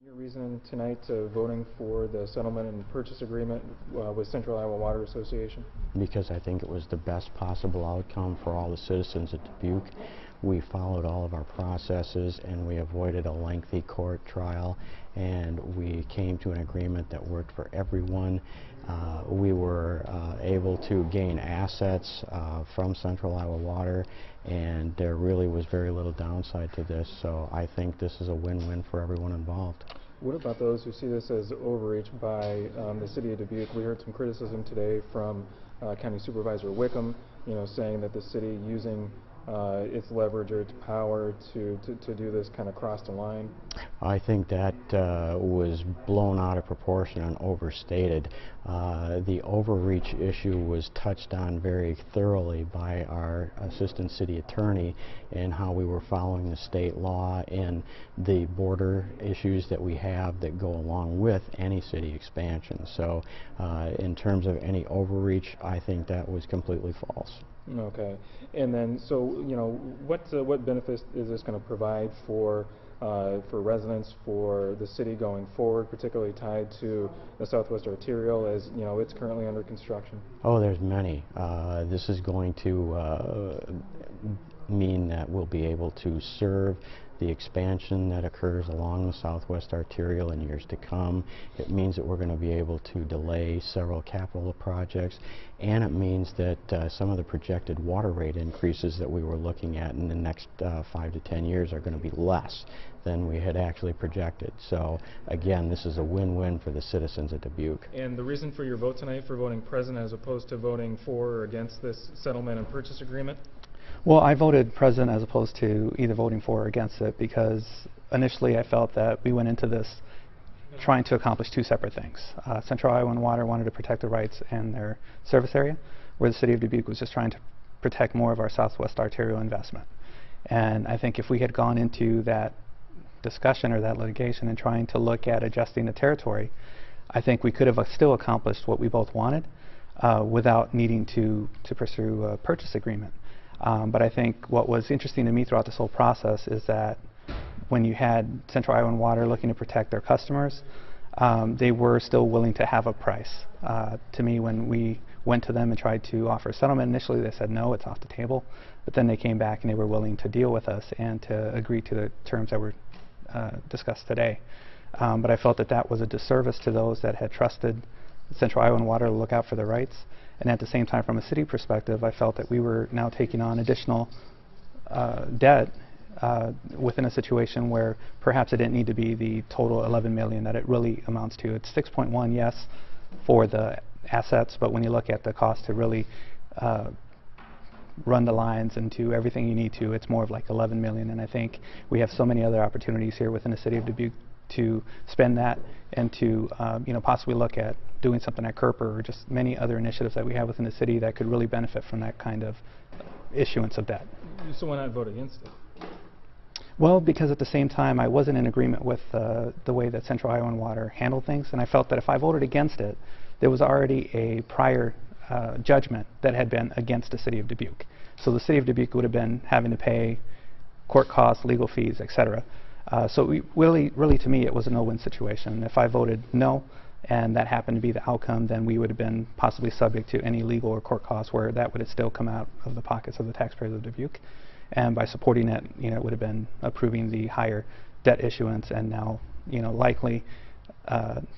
Your reason tonight voting for the settlement and purchase agreement with Central Iowa Water Association? Because I think it was the best possible outcome for all the citizens at Dubuque. We followed all of our processes and we avoided a lengthy court trial, and we came to an agreement that worked for everyone. We were able to gain assets from Central Iowa Water, and there really was very little downside to this, so I think this is a win-win for everyone involved. What about those who see this as overreach by the city of Dubuque? We heard some criticism today from County Supervisor Wickham, saying that the city using its leverage or its power to do this kind of crossed the line. I think that was blown out of proportion and overstated. The overreach issue was touched on very thoroughly by our assistant city attorney in how we were following the state law and the border issues that we have that go along with any city expansion. So in terms of any overreach, I think that was completely false. Okay, and then so what benefits is this going to provide for residents, for the city going forward, particularly tied to the Southwest Arterial, as it's currently under construction? Oh, there's many. This is going to mean that we'll be able to serve the expansion that occurs along the Southwest Arterial in years to come. It means that we're going to be able to delay several capital projects, and it means that some of the projected water rate increases that we were looking at in the next 5 to 10 years are going to be less than we had actually projected. So again, this is a win-win for the citizens of Dubuque. And the reason for your vote tonight, for voting present as opposed to voting for or against this settlement and purchase agreement? Well, I voted present as opposed to either voting for or against it because initially I felt that we went into this trying to accomplish two separate things. Central Iowa Water wanted to protect the rights and their service area, where the city of Dubuque was just trying to protect more of our Southwest Arterial investment. And I think if we had gone into that discussion or that litigation and trying to look at adjusting the territory, I think we could have still accomplished what we both wanted without needing to pursue a purchase agreement. But I think what was interesting to me throughout this whole process is that when you had Central Iowa Water looking to protect their customers, they were still willing to have a price. To me, when we went to them and tried to offer a settlement, initially they said no, it's off the table. But then they came back and they were willing to deal with us and to agree to the terms that were discussed today. But I felt that that was a disservice to those that had trusted Central Iowa Water to look out for their rights. And at the same time, from a city perspective, I felt that we were now taking on additional debt within a situation where perhaps it didn't need to be the total $11 million that it really amounts to. It's 6.1, yes, for the assets, but when you look at the cost to really run the lines and do everything you need to, it's more of like 11 million. And I think we have so many other opportunities here within the city of Dubuque to spend that and to possibly look at doing something at Kerper or just many other initiatives that we have within the city that could really benefit from that kind of issuance of debt. So why not vote against it? Well, because at the same time I wasn't in agreement with the way that Central Iowa Water handled things, and I felt that if I voted against it, there was already a prior judgment that had been against the city of Dubuque. So the city of Dubuque would have been having to pay court costs, legal fees, etc. So really to me it was a no-win situation. If I voted no and that happened to be the outcome, then we would have been possibly subject to any legal or court costs where that would have still come out of the pockets of the taxpayers of Dubuque. And by supporting it, it would have been approving the higher debt issuance and now, likely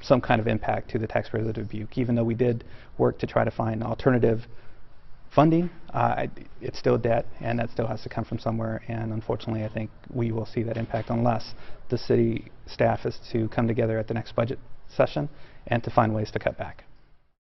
some kind of impact to the taxpayers of Dubuque. Even though we did work to try to find alternative funding, it's still debt, and that still has to come from somewhere, and unfortunately I think we will see that impact unless the city staff is to come together at the next budget session and to find ways to cut back.